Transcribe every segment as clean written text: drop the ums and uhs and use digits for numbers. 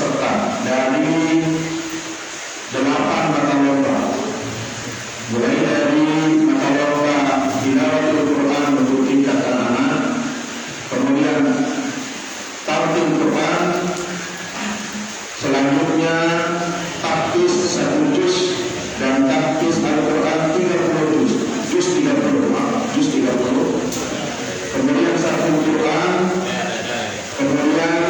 peserta dari 8 mata lomba, mulai dari mata lomba tilawatul Quran untuk tingkat anak-anak, kemudian tartil Quran, selanjutnya tahfiz 1 juz dan tahfiz Al-Quran 30 juz 30, kemudian satu Quran, kemudian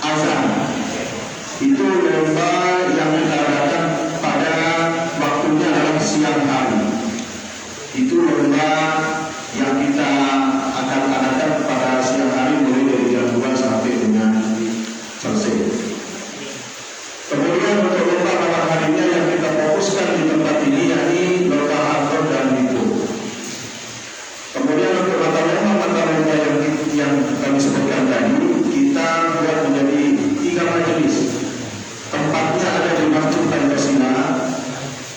azan. Itu lomba yang kita adakan pada waktunya adalah siang hari. Itu lomba yang kita akan adakan pada siang hari mulai dari jam 2 sampai dengan selesai. Kemudian untuk lomba malam harinya yang kita fokuskan di tempat ini yakni lomba Al-Quran dan itu. Kemudian untuk mata lomba yang kami sebutkan tadi, kita buat menjadi 3 majelis. Tempatnya ada di Masjid Pancasila,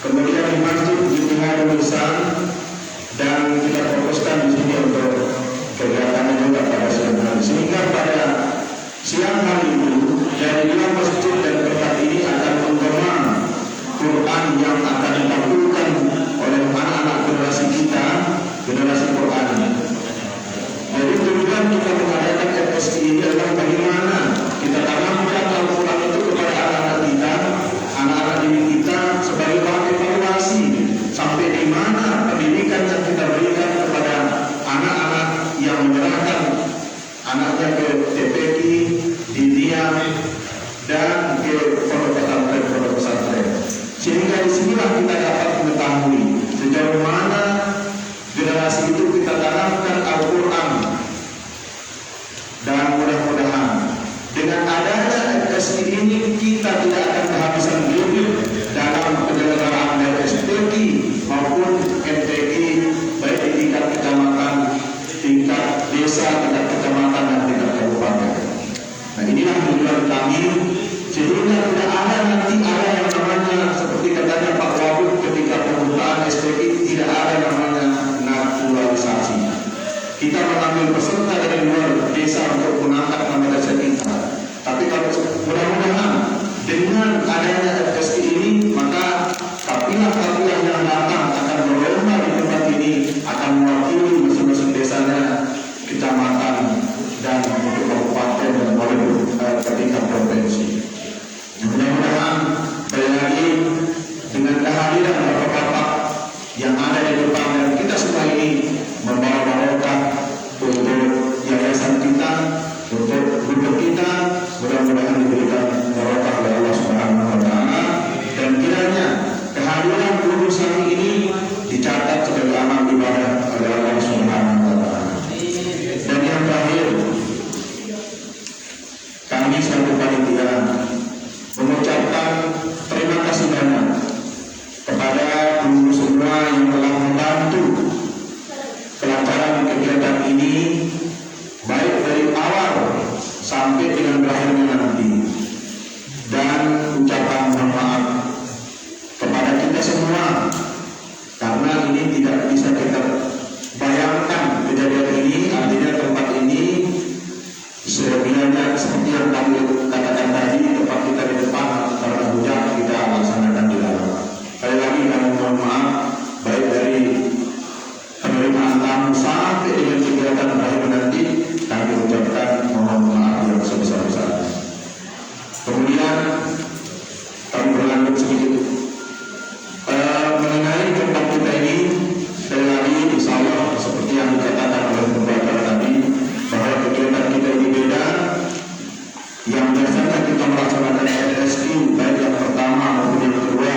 kemudian di Masjid Ittihadul Ihsan, dan kita fokuskan di sini untuk kegiatan juga pada siang hari. Sehingga pada siang hari itu dari 2 masjid dan tempat ini akan menggema Quran yang akan dilakukan oleh anak-anak generasi kita, generasi Quran. Jadi tujuan kita mengadakan FSI ini adalah bagaimana kita tanamkan Al-Quran itu kepada anak-anak kita, anak-anak didik kita sebagai bahan evaluasi sampai di mana pendidikan yang kita berikan kepada anak-anak yang menyerahkan anaknya ke TPQ, Didiam, dan ke pondok pesantren. Sehingga disinilah kita dapat mengetahui sejauh mana generasi itu kita tanamkan Al-Quran. Dan mudah-mudahan dengan adanya FSI ini kita tidak akan kehabisan duit dalam penyelenggaraan FSTQ maupun MTQ, baik di tingkat kecamatan, tingkat desa, tingkat kecamatan, dan tingkat kabupaten. Nah, inilah tujuan kami, sehingga tidak ada nanti ada yang namanya seperti katanya Pak Wagub ketika pembukaan STQ, tidak ada namanya naturalisasi. Kita mengambil peserta dari luar desa untuk mengangkat nama desa kita. Tapi kalau mudah-mudahan dengan adanya FSI ini, maka kapilah-kapilah yang datang akan berlomba di tempat ini akan mewakili masing-masing desanya, kecamatan, dan untuk kabupaten dan oleh tingkat provinsi. Mudah-mudahan lagi dengan kehadiran bapak-bapak yang ada di depan dan kita semua ini membawa barokah untuk yayasan kita, untuk grup kita, mudah-mudahan diberikan barokah oleh Allah Subhanahu wa taala, dan kiranya kehadiran guru kami ini dicatat sebagai amal ibadah oleh Allah Subhanahu wa taala. Dan yang terakhir, kami selaku panitia mengucapkan terima kasih banyak kepada guru semua yang telah membantu kelancaran kegiatan ini, baik dari awal sampai dengan berakhirnya nanti. Dan ucapan mohon maaf kepada kita semua, karena ini tidak bisa kita bayangkan kejadian ini, artinya tempat ini sebenarnya seperti yang kami katakan tadi, tempat kita di depan karena hujan kita laksanakan di dalam. Sekali lagi kami mohon maaf, baik dari penerimaan tamu sampai dengan kegiatan berakhir nanti, kami ucapkan mohon maaf yang sebesar-besarnya. Kemudian kami berlanjut sedikit mengenai tempat kita ini. Sekali lagi, insya Allah seperti yang dikatakan oleh pembaca tadi, bahwa kegiatan kita ini beda. Yang biasanya kita melaksanakan FSI, baik yang pertama maupun yang kedua,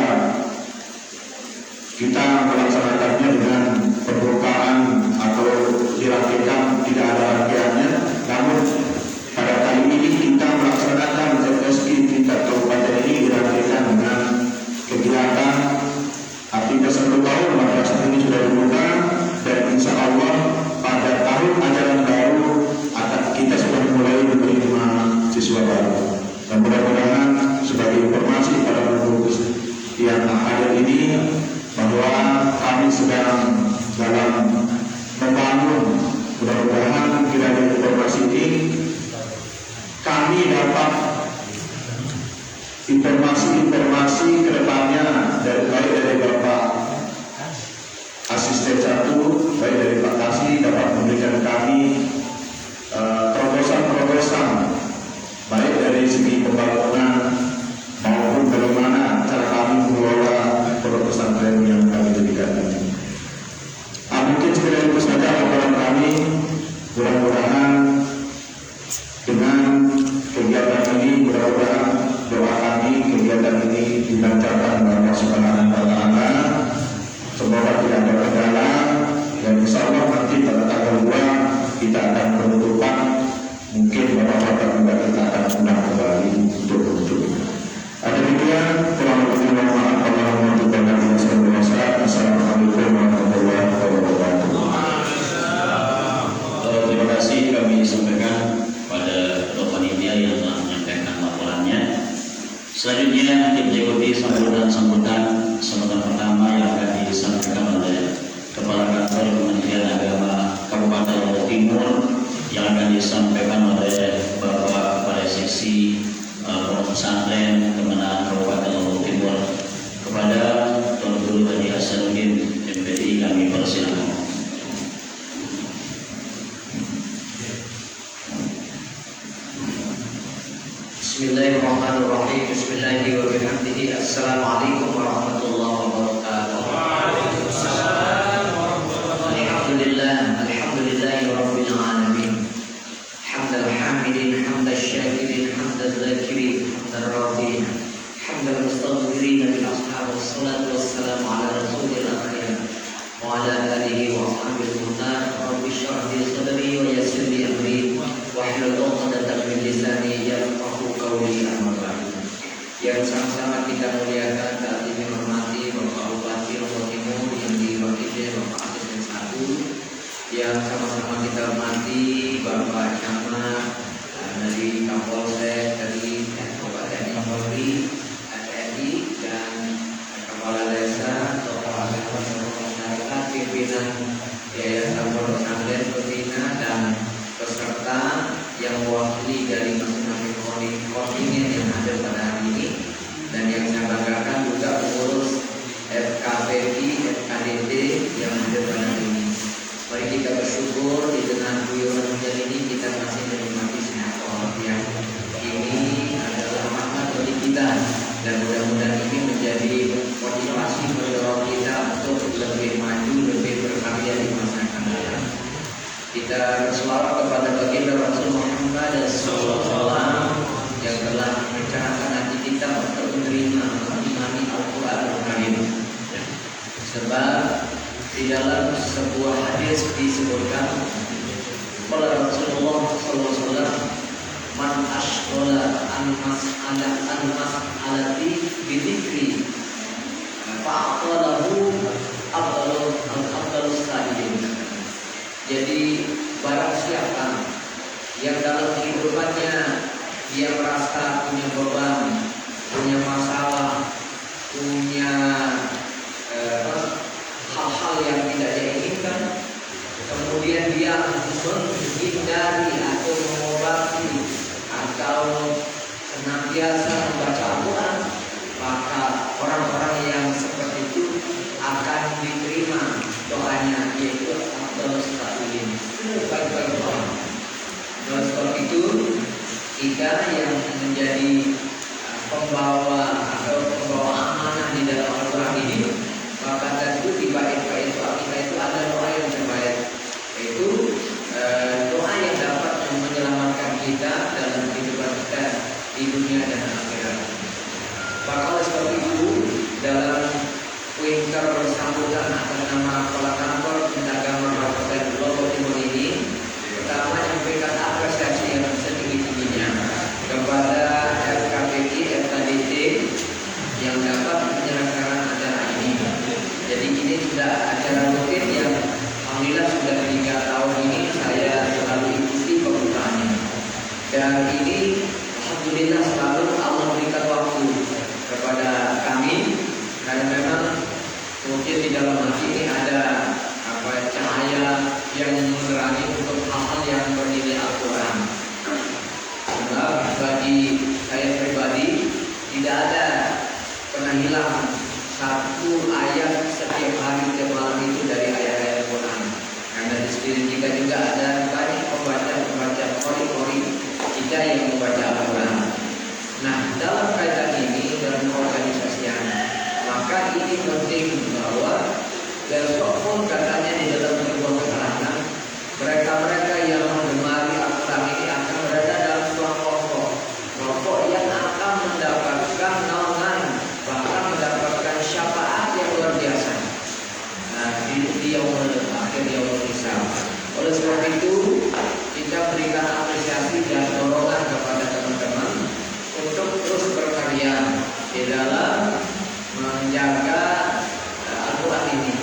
kita melaksanakannya dengan pembukaan atau dirapikan, tidak ada rangkaiannya. Namun pada kali ini kita melaksanakan FSI tingkat kabupaten ini dirapikan dengan kegiatan artinya 1 tahun madrasah ini sudah dibuka, dan insya Allah pada tahun ajaran baru kita sudah mulai menerima siswa baru. Dan mudah-mudahan sebagai informasi pada guru yang hadir ini, bahwa kami sedang dalam membangun, mudah-mudahan kiranya informasi ini dapat informasi ke depannya baik dari Bapak Asisten 1, baik dari Pak Kasih dapat memberikan kami terobosan-terobosan baik dari segi pembangunan maupun bagaimana cara kami mengelola pondok pesantren yang kami dirikan ini. Mungkin sekedar itu saja laporan kami. Mudah-mudahan dengan kegiatan ini, mudah-mudahan doa kami kegiatan ini dilancarkan oleh Allah Subhanahu wa Ta'ala. Semoga tidak ada kendala dan insya Allah nanti pada tanggal 2 kita akan penutupan. Mungkin bapak-bapak juga kita akan undang kembali untuk menutup. Ada demikian, kurang lebih mohon maaf. Assalamualaikum warahmatullahi wabarakatuh. Terima kasih kami sampaikan pada panitia yang telah menyampaikan laporannya. Selanjutnya kita ikuti sambutan pertama yang akan disampaikan oleh Kepala Kantor Kementerian Agama Kabupaten Lombok Timur yang akan disampaikan oleh Bapak Kepala Seksi Pondok Pesantren Kementerian Kabupaten Lombok Timur. Kepada Tuan Guru Haji Hasanuddin MPDI kami persilakan. Bismillahirrahmanirrahim. Bismillahirrahmanirrahim. Assalamualaikum warahmatullahi wabarakatuh. Waalaikumsalam warahmatullahi wabarakatuh. Alhamdulillahirabbil alamin. Hamdal hamidin, hamdal syakirin, hamdal zakirin, hamdal radin, hamdal mustaghfirin bil ashab wassalatu wassalamu ala rasulil akhir wa ala alihi wa ashabihi muhtar. Rabbi shrah li sadri wa yassir li amri wahlul 'uqdatam min lisani yafqahu qawli. Amma ba'du. Yang sama-sama kita muliakan saat ini hormati Bapak Bupati Lombok Timur yang diwakili Bapak Asisten 1, yang sama-sama kita hormati Bapak Camat dari Kapolsek, dari Bapak TNI Polri, TNI dan Kepala Desa, tokoh agama, tokoh masyarakat, pimpinan Yayasan Pondok Pesantren Betina dan peserta yang mewakili dari masing-masing kontingen yang ada pada hari ini, dan yang saya banggakan juga pengurus FKPI, FKDT yang ada pada hari ini. Mari kita bersyukur di tengah guyuran hujan ini kita masih menikmati sehat walafiat. Ini adalah rahmat bagi kita dan mudah-mudahan ini menjadi motivasi mendorong kita untuk lebih maju, lebih berkarya di masa akan datang. Kita berselawat kepada baginda Rasul Muhammad SAW yang telah mencerahkan hati kita untuk menerima mengimani Al-Quran Al-Karim. Sebab di dalam sebuah hadis disebutkan oleh Rasulullah SAW, man ashghala an-mas'alati bidzikri fa'aqalahu afdalus sa'ilin. Jadi barang siapa yang dalam kehidupannya dia merasa punya beban, punya masalah, punya hal-hal yang tidak dia inginkan, kemudian dia menghindari atau mengobati atau senantiasa membaca Al-Quran, maka orang-orang yang seperti itu akan diterima doanya, yaitu afdalus sa'ilin, baik-baik doa. Oleh sebab itu kita yang menjadi pembawa atau pembawa amanah di dalam Al-Quran ini, maka tentu di balik doa kita itu ada doa yang terbaik, yaitu doa yang dapat menyelamatkan kita dalam kehidupan kita di dunia dan akhirat. Maka oleh sebab itu dalam winker sambutan atas nama Kepala Kantor Agama Kabupaten Lombok Timur ini, pertama menyampaikan apresiasi yang setinggi-tingginya kepada FKPI, FKDT yang dapat menyelenggarakan acara ini. Jadi ini sudah acara rutin yang alhamdulillah sudah 3 tahun ini saya selalu ikuti pembukaannya. Dan ini alhamdulillah selalu Allah berikan waktu kepada kami, karena memang mungkin di dalam hati ini ada cahaya yang menerangi untuk hal-hal yang bernilai Al-Quran. Sebab bagi hilang satu ayat setiap hari setiap malam itu dari ayat-ayat Quran. Karena di sekeliling kita juga ada banyak pembaca qori kita yang membaca Al-Quran. Nah, dalam kaitan ini dalam organisasian, maka ini penting bahwa besok pun katanya di dalam sebuah keterangan mereka-mereka yang mengemari Al-Quran ini akan berada dalam sebuah kelompok yang akan mendapatkan naungan, bahkan mendapatkan syafaat yang luar biasa. Nah, di yaumul akhir, yaumul hisab. Oleh sebab itu kita berikan apresiasi dan dorongan kepada teman-teman untuk terus berkarya di dalam menjaga Al-Quran ini.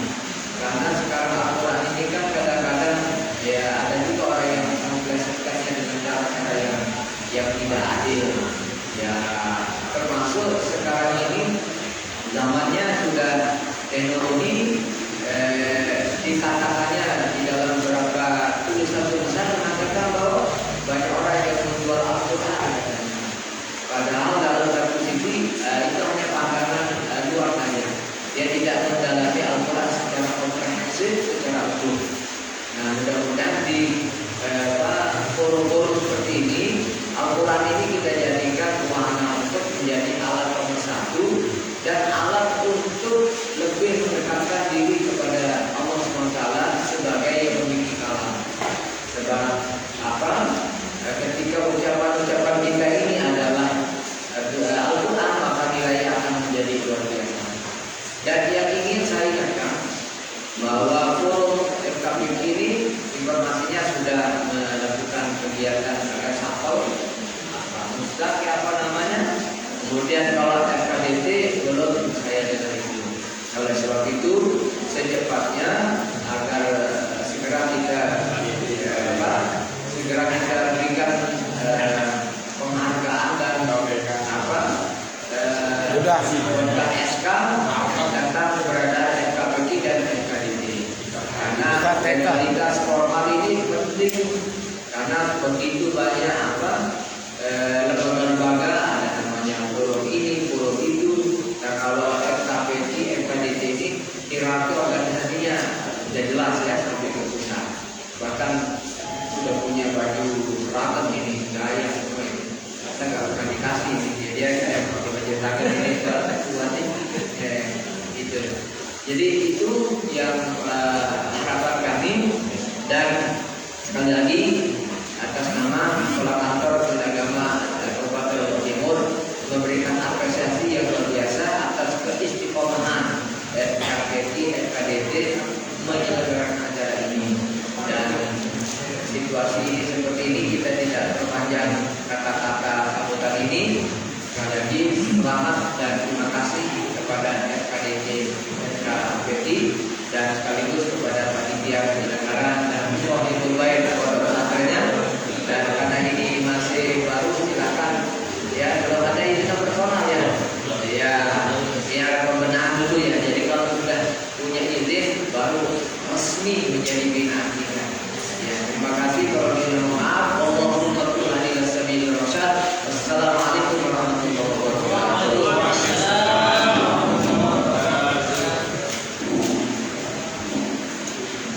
Karena sekarang Al-Quran ini kan kadang-kadang ya ada juga orang yang memplesetkannya dengan cara-cara yang tidak adil. Ya, termasuk sekarang ini zamannya sudah teknologi, dikatakannya di dalam beberapa tulisan-tulisan mengatakan bahwa banyak orang yang menjual Al-Quran. Padahal dalam satu sisi itu hanya pandangan luar saja. Dia tidak mendalami Al-Quran secara komprehensif, secara utuh. Nah, mudah-mudahan di forum-forum seperti ini, Al-Quran ini kita jadikan wahana untuk menjadi alat pemersatu dan alat untuk lebih mendekatkan diri kepada Allah SWT sebagai yang memiliki kalam. Sebab apa? Ketika ucapan-ucapan kita ini adalah Al-Quran, maka nilainya akan menjadi luar biasa. Dan yang ingin saya ingatkan bahwa forum FKPK ini informasinya sudah melakukan kegiatan reshuffle, mustaq apa namanya. Kemudian kalau FKDT belum saya dengar itu. Oleh sebab itu secepatnya agar segera kita berikan penghargaan dan SK tentang keberadaan FKPK dan FKDT. Karena legalitas formal ini penting, karena begitu banyak lembaga-lembaga, ada namanya forum ini, forum itu. Nah, kalau FKPK, FKDT ini hierarki organisasinya sudah jelas ya sampai ke pusat. Bahkan sudah punya baju seragam ini, gaya semua ini. Saya nggak pernah dikasih ini, dia kayak pakai baju seragam ini kuat gitu. Jadi itu yang harapan kami, dan sekali lagi atas nama Kepala Kantor Agama Kabupaten Lombok Timur memberikan apresiasi yang luar biasa atas keistiqomahan FKPK, FKDT menyelenggarakan acara ini. Dan situasi seperti ini kita tidak perpanjang kata-kata sambutan ini. Sekali lagi selamat dan terima kasih kepada FKDT, FKPK, dan sekaligus kepada panitia penyelenggaraan dan wahidul baik kepada akhirnya. Dan karena ini masih baru, silakan ya, kalau ada izin personal ya, biar pembenahan dulu ya. Jadi kalau sudah punya izin baru resmi menjadi binaan kita. Ya, terima kasih. Kalau mohon maaf. Assalamualaikum warahmatullahi wabarakatuh.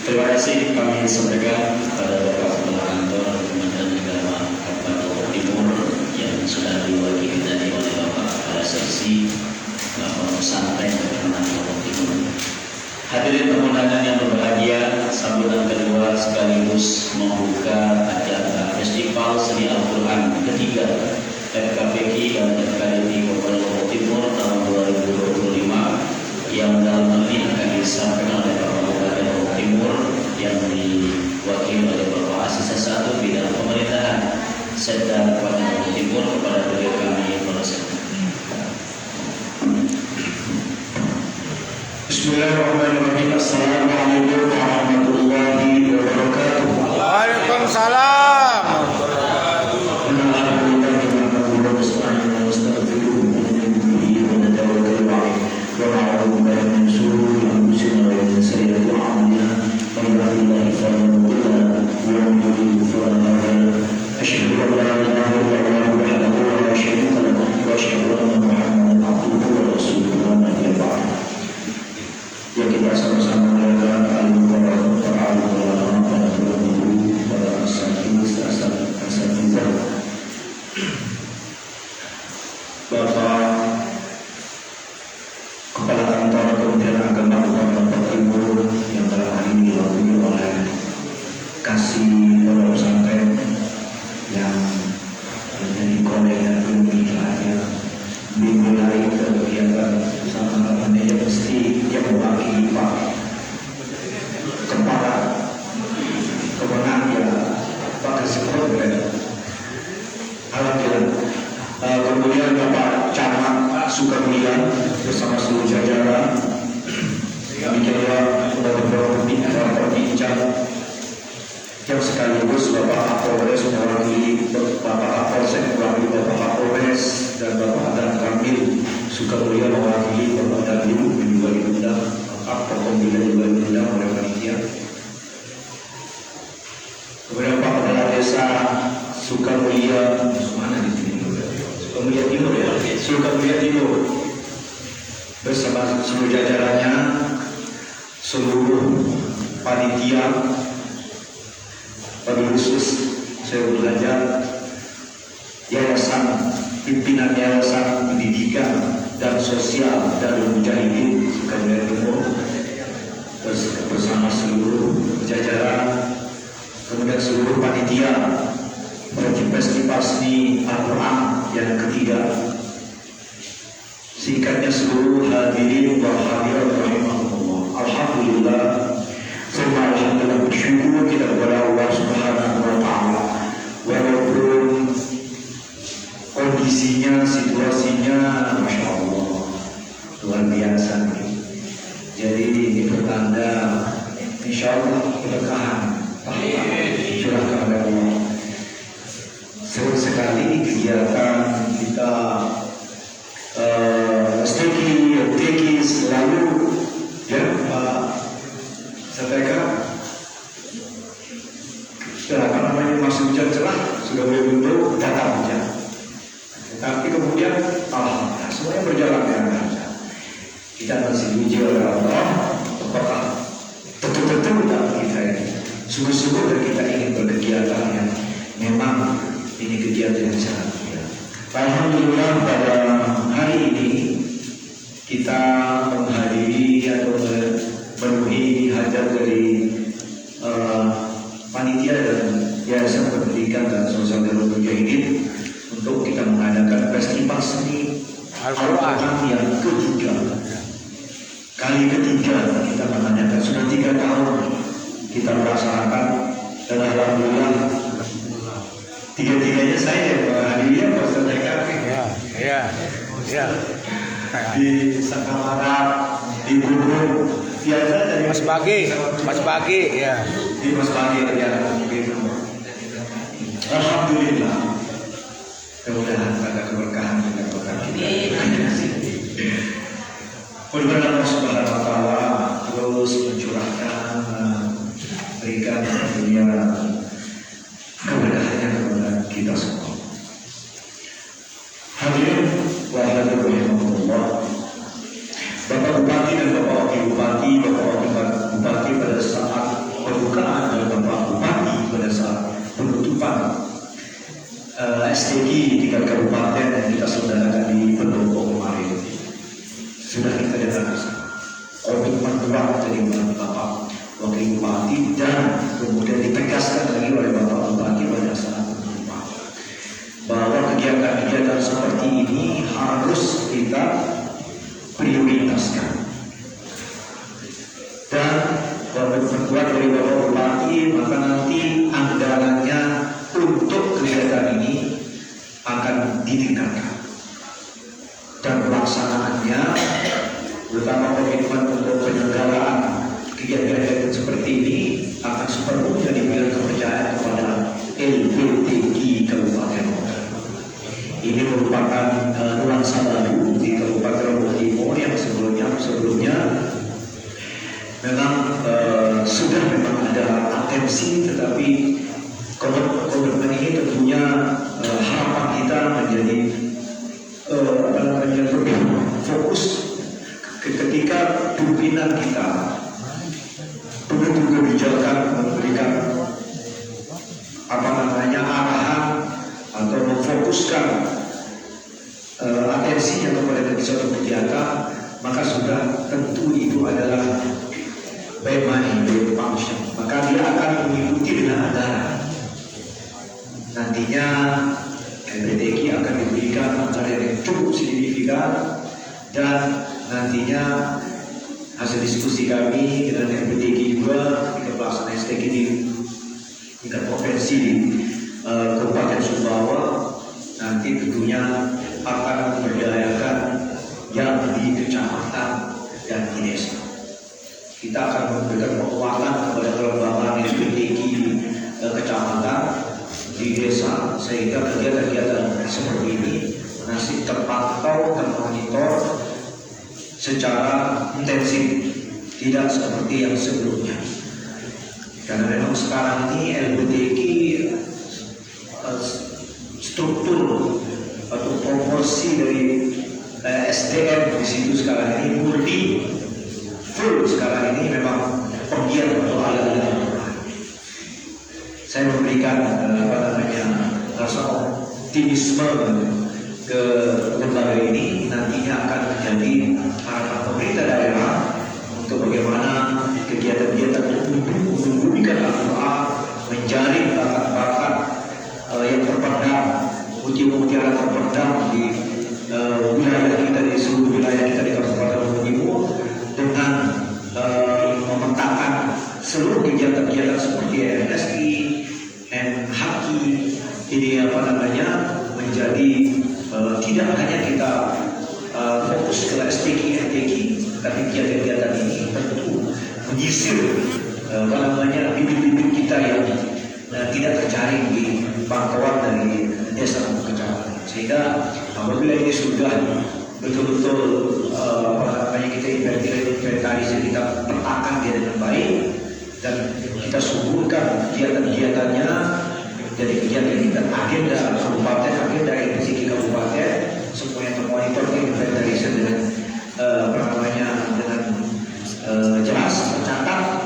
Terima kasih kami sampaikan kepada Bapak Kepala Kantor Kementerian Agama Kabupaten Lombok Timur yang sudah diwakili tadi oleh Bapak pada sesi Pondok Pesantren Kementerian Lombok Timur. Hadirin pemundangan yang berbahagia, sambutan kedua sekaligus membuka acara Festival Seni Al-Quran ketiga FKPK dan FKDT Kabupaten Lombok Timur tahun 2025 yang dalam hal ini akan disampaikan oleh Bapak Bupati Lombok Timur yang diwakili oleh Bapak Asisten 1 Bidang Pemerintahan Setda Kabupaten Lombok Timur. Kepada beliau kami persilakan. Bismillahirrahmanirrahim. Assalamualaikum warahmatullahi wabarakatuh. Waalaikumsalam. Asyhadu an la ilaha illallah wahdahu la syarika lahu wa asyhadu anna Muhammadan abduhu wa rasuluh. Alhamdulillah. Kemudian Bapak Camat Sukamulia bersama seluruh jajaran. Demikian juga beberapa pembincang yang sekaligus Bapak Kapolres mewakili Bapak Kapolsek mewakili Bapak Kapolres dan Bapak Dan Kamil Sukamulia mewakili Bapak Dandim yang juga diundang, Bapak Pembina juga diundang oleh panitia. Kemudian Pak Kepala Desa Sukamulia mana di sini? Sukamulia Timur ya, Sukamulia Timur bersama seluruh jajarannya, seluruh panitia, wabil khusus saya belajar yayasan, pimpinan yayasan pendidikan dan sosial Darul Mujahidin Sukamulia Timur bersama seluruh jajaran, kemudian seluruh panitia Festival Seni Al-Quran yang ketiga. Singkatnya seluruh hadirin wa hadirat rahimahullah. Alhamdulillah. Semua alhamdulillah bersyukur kita kepada Allah Subhanahu wa taala. Walaupun kondisinya, situasinya Masya Allah luar biasa. Jadi ini pertanda insya Allah keberkahan curahkan oleh Allah. Seru sekali kegiatan kita steki selalu ya Pak Sateka apa namanya masuk hujan cerah sudah berbentuk datang hujan, tapi kemudian alhamdulillah semuanya berjalan dengan lancar. Kita masih diuji oleh Allah apakah betul-betul dalam kita ini sungguh-sungguh dan kita ingin berkegiatan yang memang ini kegiatan yang sangat mulia. Alhamdulillah pada hari ini kita menghadiri atau memenuhi hajat dari panitia dan Yayasan Pendidikan dan Sosial Darul Mujahidin untuk kita mengadakan festival seni Al-Quran yang ketiga. Kali ketiga kita mengadakan, sudah 3 tahun kita melaksanakan dan alhamdulillah tiga-tiganya saya menghadiri Pak Sateka. Ya. Di Sakamara, di Bubur, biasa dari Mas Bagi, ya. Di Mas Bagi ya. Alhamdulillah. Mudah-mudahan ada keberkahan dan berkah kita. Mudah-mudahan Allah Subhanahu wa taala terus mencurahkan, berikan dunia keberkahannya kepada kita semua. Hadirin wa hadirin rahimahullah. Bapak Bupati dan Bapak Wakil Bupati, Bapak Wakil Bupati pada saat pembukaan dan Bapak Bupati pada saat penutupan STG di 3 kabupaten yang kita selenggarakan di Pendopo kemarin sudah kita dengar komitmen kuat dari Bapak Wakil Bupati dan kemudian ditegaskan lagi oleh Bapak Bupati pada saat penutupan bahwa kegiatan-kegiatan seperti ini harus kita prioritaskan. Dan komitmen kuat dari Bapak Bupati, maka nanti anggarannya untuk kegiatan ini akan ditingkatkan dan pelaksanaannya, terutama komitmen untuk penyelenggaraan kegiatan seperti ini akan sepenuhnya diberikan kepercayaan kepada LPTG Kabupaten Lombok. Ini merupakan nuansa baru di Kabupaten Lombok Timur yang sebelumnya memang sudah ada atensi, tetapi komitmen ini tentunya harapan kita menjadi lebih fokus ketika pimpinan kita begitu kebijakan memberikan arahan atau memfokuskan atensinya kepada suatu kegiatan, maka sudah tentu itu adalah by function, maka dia akan mengikuti dengan anggaran. Nantinya LPTG akan diberikan anggaran yang cukup signifikan, dan nantinya hasil diskusi kami dengan LPTG juga kita pelaksanaan STG di tingkat provinsi di Kabupaten Sumbawa akan memberdayakan yang di kecamatan dan di desa. Kita akan memberikan penguatan kepada kelembagaan SPTQ kecamatan di desa, sehingga kegiatan-kegiatan seperti ini masih terpantau dan monitor secara intensif, tidak seperti yang sebelumnya. Karena memang sekarang ini LPTQ struktur atau proporsi dari SDM di situ sekarang ini multi full. Sekarang ini memang penggiat atau ala-ala. Saya memberikan rasa optimisme ke lembaga ini, nantinya akan menjadi harapan pemerintah daerah untuk bagaimana kegiatan-kegiatan menumbuhkan Al-Quran, menjaring bakat-bakat yang terpendam, mutiara terpendam di wilayah kita, di seluruh wilayah kita di Kabupaten Luwu Timur, dengan memetakan seluruh kegiatan-kegiatan seperti MSI, MHI ini menjadi tidak hanya kita fokus ke STQ, MTQ, tapi kegiatan-kegiatan ini tentu menyisir bibit-bibit kita yang tidak terjaring di pantauan dari desa maupun kecamatan. Sehingga apabila ini sudah betul-betul kita inventarisir, kita petakan dia dengan baik, dan kita suburkan kegiatan-kegiatannya jadi kegiatan agenda kabupaten, agenda LPTQ kabupaten, semuanya termonitor, inventarisir dengan dengan jelas tercatat,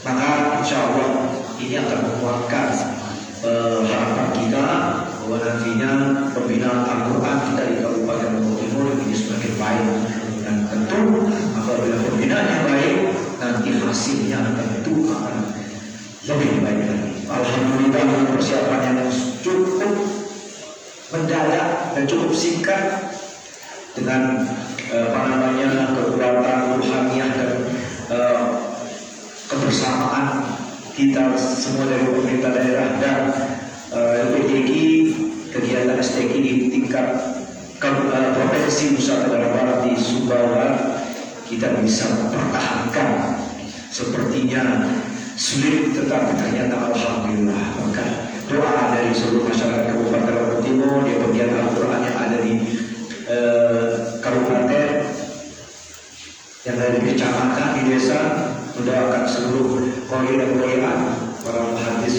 maka insya Allah ini akan menguatkan harapan kita bahwa nantinya pembinaan Al-Quran kita di Kabupaten Luwu Timur ini semakin baik. Dan tentu apabila pembinaan yang baik, nanti hasilnya tentu akan lebih baik lagi. Alhamdulillah dengan persiapan yang cukup mendadak dan cukup singkat, dengan kekuatan ruhaniah dan kebersamaan kita semua dari pemerintah daerah dan LPTQ, kegiatan STQ di tingkat provinsi Nusa Tenggara Barat di Sumbawa, kita bisa mempertahankan. Sepertinya sulit, tetapi ternyata alhamdulillah. Maka doa dari seluruh masyarakat Kabupaten Luwu Timur, di bagian Al-Quran yang ada di kabupaten, yang ada di kecamatan, di desa, mendoakan seluruh qori dan qori'at, para muhadis.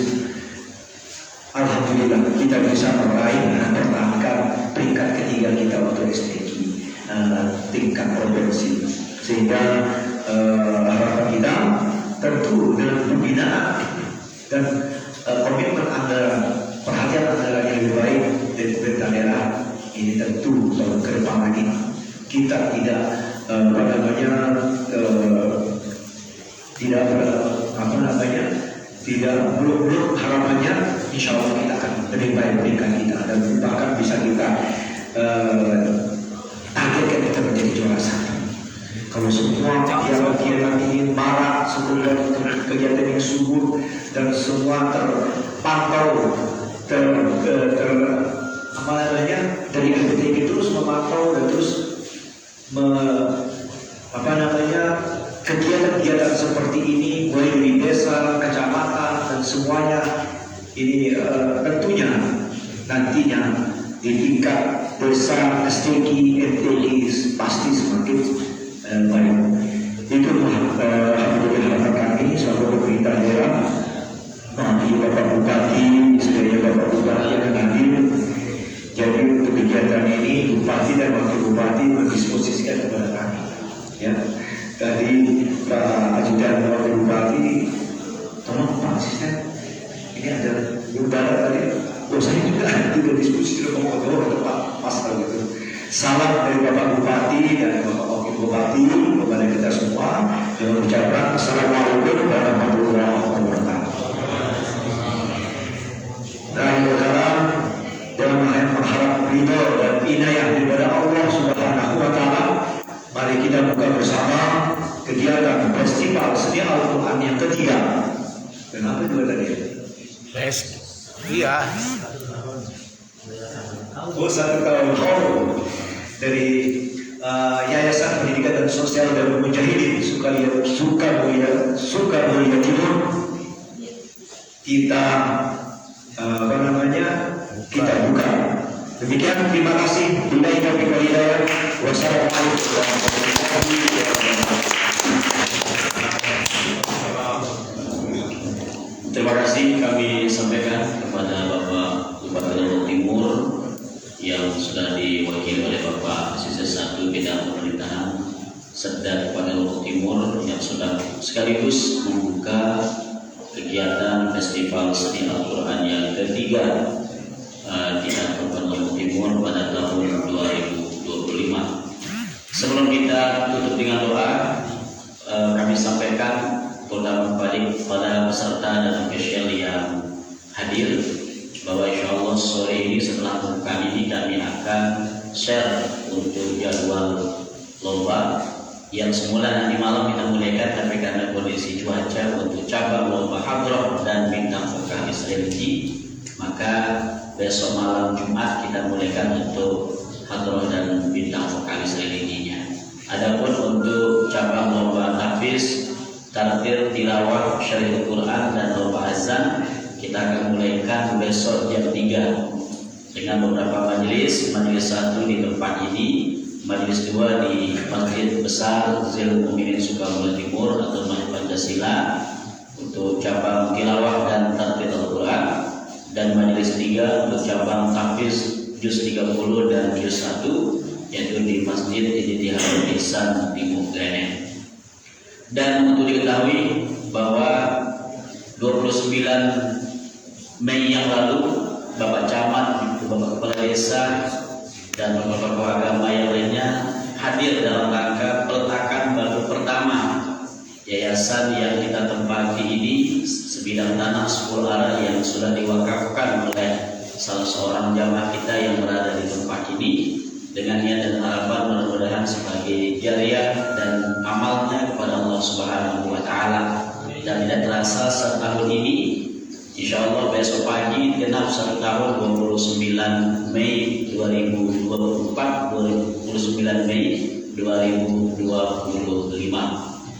Alhamdulillah kita bisa meraih dan mempertahankan peringkat ketiga kita untuk STQ tingkat provinsi. Sehingga harapan kita tentu dengan pembinaan dan komitmen anggaran, perhatian anggaran yang lebih baik dari pemerintah daerah ini, tentu dalam ke depan ini kita tidak tidak belum harapannya, insya Allah kita akan lebih baik peringkat kita, dan bahkan bisa kita targetkan kita menjadi juara satu. Kalau semua kegiatan ini marak, semua kegiatan yang subur dan semua terpantau, dari LPTQ terus memantau dan terus kegiatan-kegiatan seperti ini mulai dari desa, kecamatan dan semuanya ini tentunya nantinya di tingkat desa, STQ, MTQ pasti semakin baik. Itu alhamdulillah harapan kami selaku pemerintah daerah, juga Bapak Bupati, istilahnya Bapak Bupati yang hadir. Jadi untuk kegiatan ini Bupati dan Wakil Bupati mendisposisikan kepada kami. Ya, tadi Pak Ajudan Wakil Bupati, tolong Pak Asisten, ini ada udara tadi. Saya juga diskusi dengan Pak Pastor gitu. Salam dari Bapak Bupati dan Bapak Wakil Bupati kepada kita semua. Dengan ucapan Assalamualaikum warahmatullahi wabarakatuh. Dan sekarang dalam mengharap ridho dan inayah daripada Allah Subhanahu wa Ta'ala, mari kita buka bersama kegiatan Festival Seni Al-Quran yang ketiga. Kenapa dua tadi? Iya. Oh, 1 tahun. Oh, dari Yayasan Pendidikan dan Sosial dan Mujahidin Sukamulia Timur. Kita kita buka. Demikian, terima kasih. Billahi taufiq wal hidayah. Wassalamualaikum warahmatullahi wabarakatuh. Terima kasih kami sampaikan kepada Bapak Bupati Lombok Timur yang sudah diwakili oleh Bapak Asisten 1 Bidang Pemerintahan serta kepada Lombok Timur yang sudah sekaligus membuka kegiatan Festival Seni Al-Quran yang ketiga di Kabupaten Lombok Timur pada tahun 2025. Sebelum kita tutup dengan doa, kami sampaikan kepada peserta dan official yang hadir bahwa insya Allah sore ini setelah pembukaan ini kami akan share untuk jadwal lomba yang semula nanti malam kita mulaikan, tapi karena kondisi cuaca untuk cabang lomba hadroh dan bintang vokalis religi, maka besok malam Jumat kita mulaikan untuk hadroh dan bintang vokalis religinya. Adapun untuk cabang lomba tahfiz, tartil, tilawah, syarih Al-Quran dan lomba azan kita akan mulaikan besok jam 3 dengan beberapa majelis 1 di tempat ini, majelis 2 di Masjid Besar Zil Mukminin Sukamulia Timur atau Masjid Pancasila untuk cabang tilawah dan tartil Al-Quran, dan majelis 3 untuk cabang tahfiz juz 30 dan juz 1 yaitu di Masjid Ijtihadul Ihsan di Mugrenen. Dan untuk diketahui bahwa 29 Mei yang lalu Bapak Camat, Bapak Kepala Desa dan Bapak tokoh agama yang lainnya hadir dalam rangka peletakan batu pertama yayasan yang kita tempati ini, sebidang tanah 10 arah yang sudah diwakafkan oleh salah seorang jamaah kita yang berada di tempat ini, dengan niat dan harapan mudah-mudahan sebagai jariah dan amalnya kepada Allah Subhanahu wa Ta'ala. Dan tidak terasa setahun ini, insya Allah besok pagi genap 1 tahun 29 Mei 2024, 29 Mei 2025.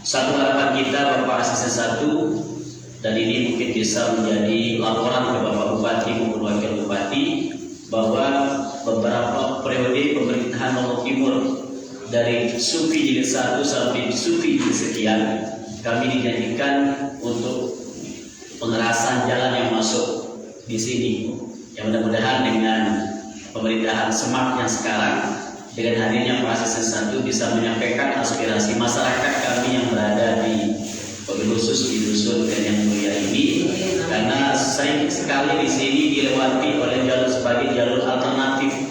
Satu harapan kita Bapak Asisten 1, dan ini mungkin bisa menjadi laporan ke Bapak Bupati maupun Wakil Bupati, bahwa beberapa periode pemerintahan Lombok Timur dari Sufi jilid 1 sampai Sufi jilid sekian kami dijanjikan untuk pengerasan jalan yang masuk di sini. Yang mudah-mudahan dengan pemerintahan Semak yang sekarang, dengan hadirnya Pak Asisten 1 bisa menyampaikan aspirasi masyarakat kami yang berada di wabil khusus di dusun yang mulia ini, karena sering sekali di sini dilewati oleh jalur sebagai jalur alternatif,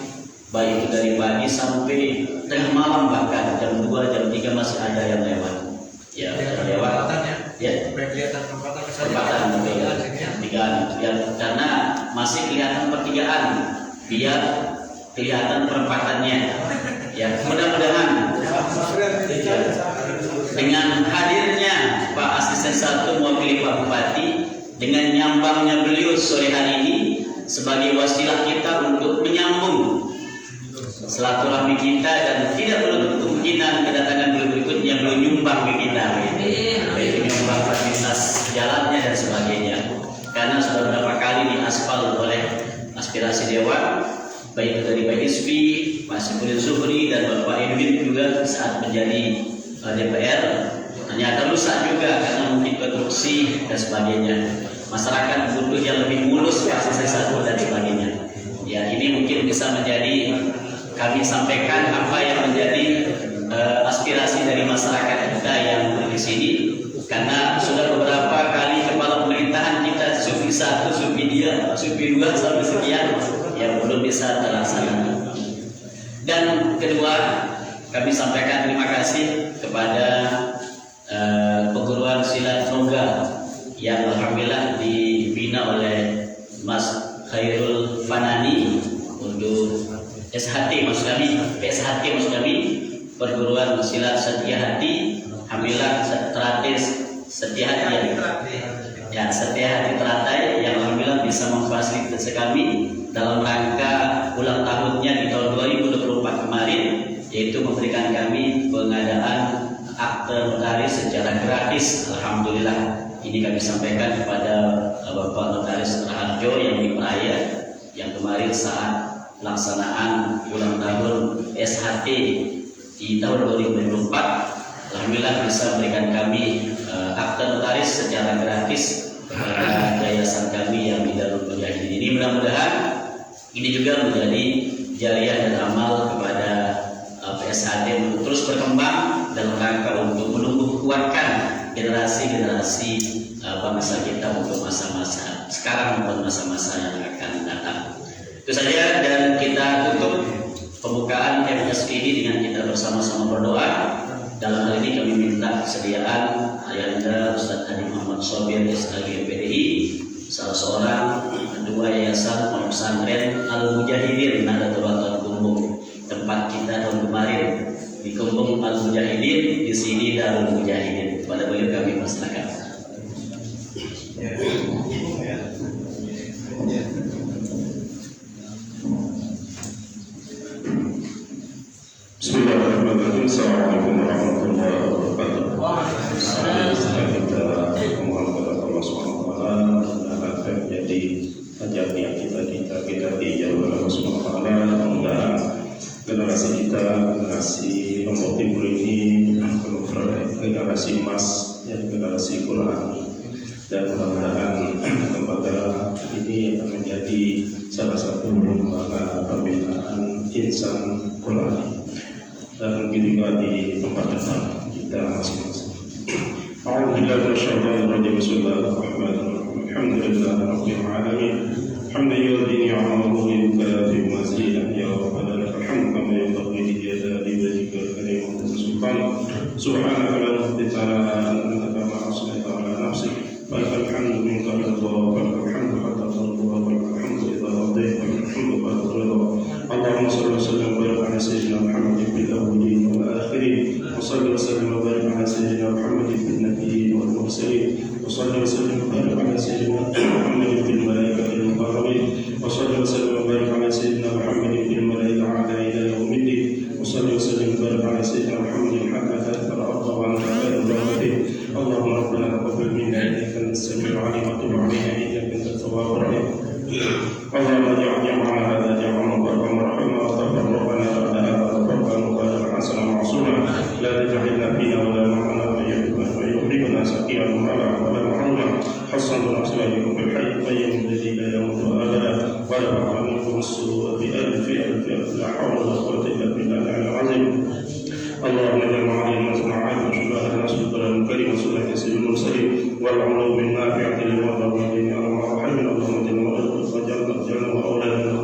baik itu dari pagi sampai tengah malam, bahkan jam 2, jam 3 masih ada yang lewat. Ya, lewat. Ya, kelihatan perempatan pertigaan, karena masih kelihatan pertigaan, biar kelihatan perempatannya. Ya, mudah-mudahan dengan hadirnya Pak Asisten 1 mewakili Pak Bupati, dengan nyambangnya beliau sore hari ini sebagai wasilah kita untuk menyambung silaturahmi kita, dan tidak menutup kemungkinan kedatangan beliau berikutnya beliau nyumbang ke kita, yaitu nyumbang fasilitas jalannya dan sebagainya, karena sudah beberapa kali diaspal oleh aspirasi dewan, baik dari Pak Isfi, Pak Sifudin Subri dan Bapak Edwin juga saat menjadi DPR, ternyata rusak juga karena mungkin konstruksi dan sebagainya. Masyarakat butuh yang lebih mulus, Asisten 1 dan sebagainya. Ya, ini mungkin bisa menjadi kami sampaikan apa yang menjadi aspirasi dari masyarakat kita yang di sini, karena sudah beberapa kali kepala pemerintahan kita Sufi 1, Sufi 2, Sufi 2 sampai sekian yang belum bisa terlaksana. Dan kedua, kami sampaikan terima kasih kepada perguruan silat Noga yang alhamdulillah dibina oleh Mas Khairul Fanani untuk SHT maksud kami, PSHT maksud kami, perguruan silat Setia Hati, alhamdulillah Setia Hati ya, Setia Hati Teratai yang alhamdulillah bisa memfasilitasi kami dalam rangka ulang tahun yaitu memberikan kami pengadaan akte notaris secara gratis. Alhamdulillah, ini kami sampaikan kepada Bapak Notaris Raharjo yang di Praia yang kemarin saat pelaksanaan ulang tahun SHT di tahun 2024, alhamdulillah bisa memberikan kami akte notaris secara gratis kepada yayasan kami yang di Darul Mujahidin ini. Mudah-mudahan ini juga menjadi jariah dan amal kepada PSHD untuk terus berkembang dalam rangka untuk menumbuh kuatkan generasi-generasi bangsa kita untuk masa-masa sekarang maupun masa-masa yang akan datang. Itu saja, dan kita tutup pembukaan MSK ini dengan kita bersama-sama berdoa. Dalam hal ini kami minta kesediaan Ayahanda Ustaz Hadi Muhammad Sobir SKG PDI, salah seorang ketua yayasan Pondok Pesantren Al-Mujahidin Nahdlatul Ulama Kumbung, tempat kita tahun kemarin di Kumbung Al-Mujahidin, di sini Darul Mujahidin. Kepada beliau kami persilakan. Bismillahirrahmanirrahim. Assalamualaikum warahmatullahi wabarakatuh. Setelah kita memohon kepada Allah SWT agar menjadi hajat niat kita dijauhkan Allah SWT. Mudah-mudahan generasi kita, generasi nomor timur ini generasi emas, generasi Quran, dan mudah-mudahan lembaga ini akan menjadi salah satu lembaga pembinaan insan Quran dan begitu juga di tempat depan kita masing-masing. Alhamdulillah wasyaitanir rajim. Bismillahirrahmanirrahim. Alhamdulillah rabbil alamin. Hamdan yu'addi ni'amahu wa yukafi mazidan ya rabbana lakal hamdu kama yanbaghi li jalali wajhika al-karim wa sultanik. Subhanaka la nuhsi thanaa'an kama asnaita 'ala nafsik. Walakal hamdu minka ridha walakal hamdu hatta tarda walakal hamdu idza radayta walakal hamdu ba'da ridha. Allahumma shalli wa sallim wa barik 'ala sayyidina Muhammadin fil awwalin wal akhirin. Wa shalli wa sallim wa barik 'ala sayyidina Muhammadin fil nabiyyin wal mursalin. Wa shalli wa sallim wa barik 'ala sayyidina Muhammadin fil malaikati wal muqarrabin. Wa shalli wa sallim wa barik 'ala sayyidina Muhammadin fil malaikati 'ala ila yaumiddin. Wa shalli wa sallim wa barik 'ala sayyidina Muhammadin hatta ta'ala arda wa anta khairul rahmatin. Allahumma rabbana taqabbal minna innaka antas samiul 'alim wa tub 'alaina innaka antat tawwabur rahim. Allahumma ij'al jam'ana hadha jam'an mubarakan marhaman wa tafarraqana ba'dahu tafarraqan mubarakan hasanan ma'suma. La taj'alna fina wa la ma'ana wa yuhibuna saqiyan wa la mahruman. Hasan nafsana bil hayy tayyib alladhi la yamutu abada wa la ta'lamu as-su'a bi alfi la hawla wa la quwwata illa billahi al-'azim. اللهم اجعل معنا المسموعات وشفاء الناس بالقران الكريم وسنه سيد المرسلين والعلوم النافعه للمتقين يا رب العالمين. اللهم اجعلنا واولادنا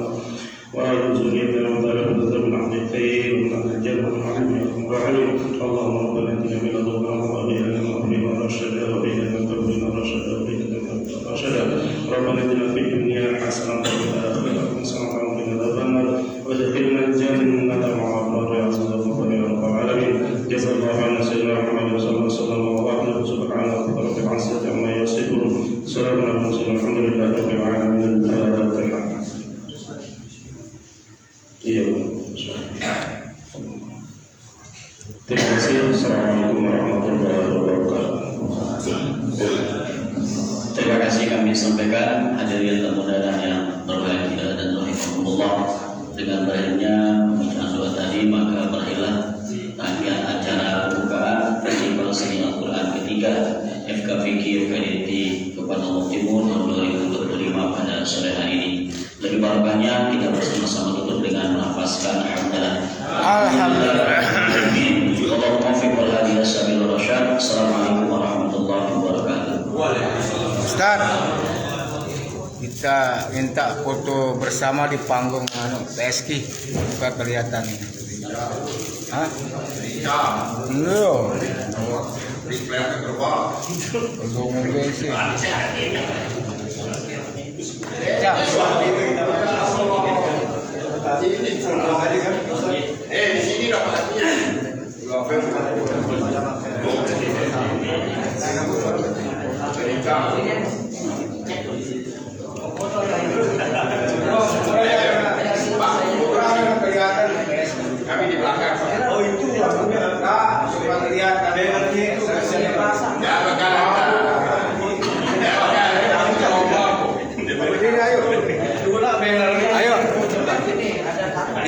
واهل ذريتنا وذرية من عبد الخير ومن اهل الجنه والعلم يا رب العالمين. اللهم ربنا اتنا من لدنك وهب لنا من رشدا وهب لنا من رشدا وهب لنا رشدا. ربنا اتنا في الدنيا حسنه وفي الاخره حسنه وقنا عذاب النار وادخلنا الجنه مع الابرار يا عز وجل يا رب العالمين. جزا الله عنا سيدنا محمد صلى الله عليه وسلم وبارك سبحان ربك رب العزه عما يصفون. سلام على المرسلين الحمد لله رب العالمين. Iya. Terima kasih. Assalamualaikum warahmatullahi wabarakatuh. Terima kasih kami sampaikan hadirin tamu undangan yang berbahagia dan rahimahumullah. Dengan berakhirnya pembacaan doa tadi, maka berakhirlah rangkaian acara pembukaan festival seni Al-Quran ketiga FKPQ KDT Kabupaten Lombok Timur tahun 2025 pada sore hari ini. Lebih barakahnya kita bersama-sama tutup dengan melafazkan alhamdulillah. Assalamualaikum warahmatullahi wabarakatuh. Ustaz, kita minta foto bersama di panggung PSK supaya kelihatan. Hah? Enggak. Mungkin sih. Ya. Di sini dapat. Kami di belakang.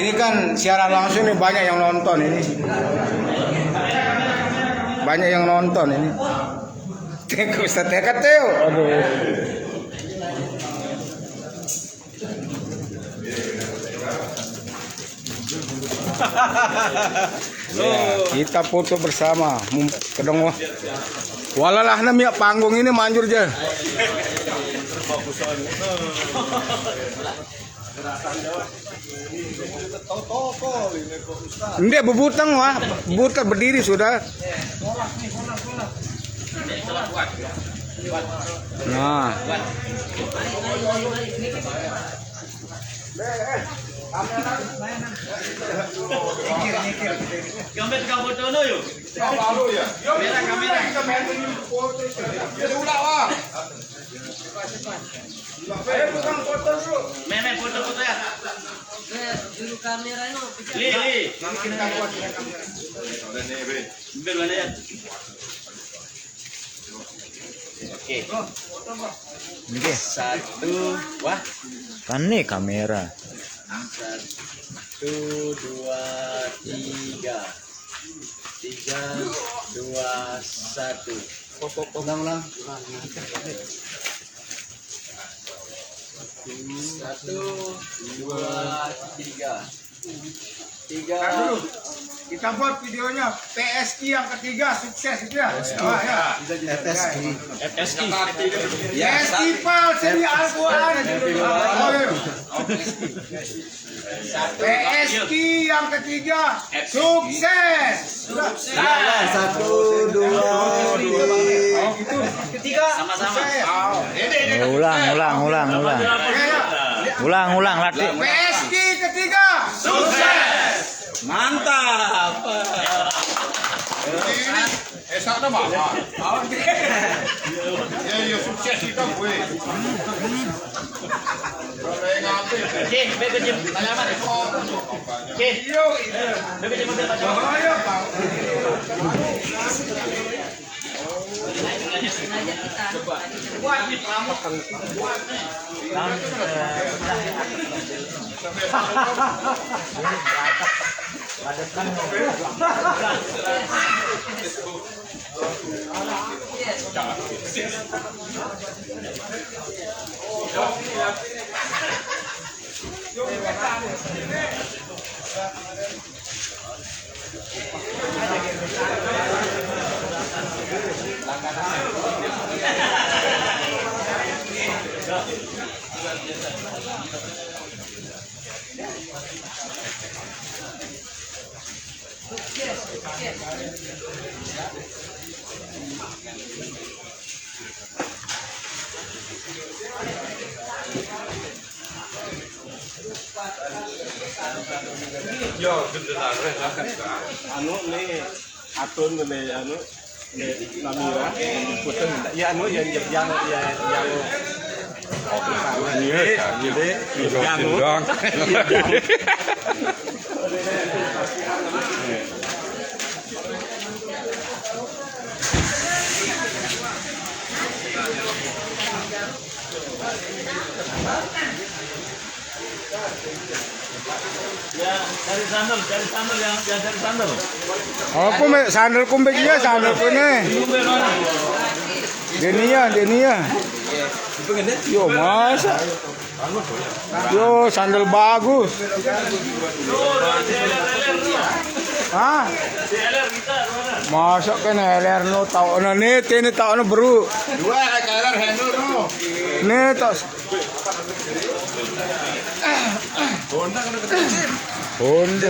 Ini kan siaran langsung nih, banyak yang nonton ini. Banyak yang nonton ini. Teko Ustaz Teko Teo. Aduh. Ya, kita foto bersama. Kedong walalah namanya panggung ini manjur aja. Ini bebutang wah, bebutang berdiri sudah. Nah. Gambar kamu foto yuk. Kamera. Meme foto ya. Dulu kamera itu. Li. Ambil mana ya? Oke. Ini Satu, wah. kan nih kamera. 1, 2, 3. 3, 2, 1. Ulang. 1, 2, 3. 3. Dulu. Kita buat videonya PSI yang ketiga sukses itu ya. Ya. Festival Seni Al-Quran. PSI yang ketiga sukses. Sudah. 1, 2, 3. Ketiga. Sama-sama. Ulang latih. PSI ketiga sukses. Mantap. Sana mama. Ya sukses kita gue. Cik, bebe jim. Alamat. Cik. Bebe jim ambil baca. Sengaja kita. Buat di pramuk. Yo, beneran anu nih atun nih anu Namira puten ya anu yang Ya, cari sandal yang cari sandal. Aku sandal kumbek ya sandal punya. Denia. Yo masa. Yo sandal bagus. Hah? Masuk kan LR no tau na nete ni tau na bro. Dua KLR handle no. Ne tau. Honda.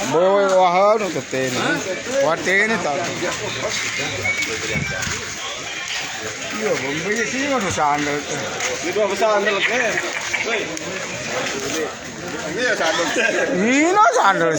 Boy wahal no ketene. Watene tau. Yo bombay sih nggak sandal. itu apa sandal ke? Ini ya sandal. Ini sandal.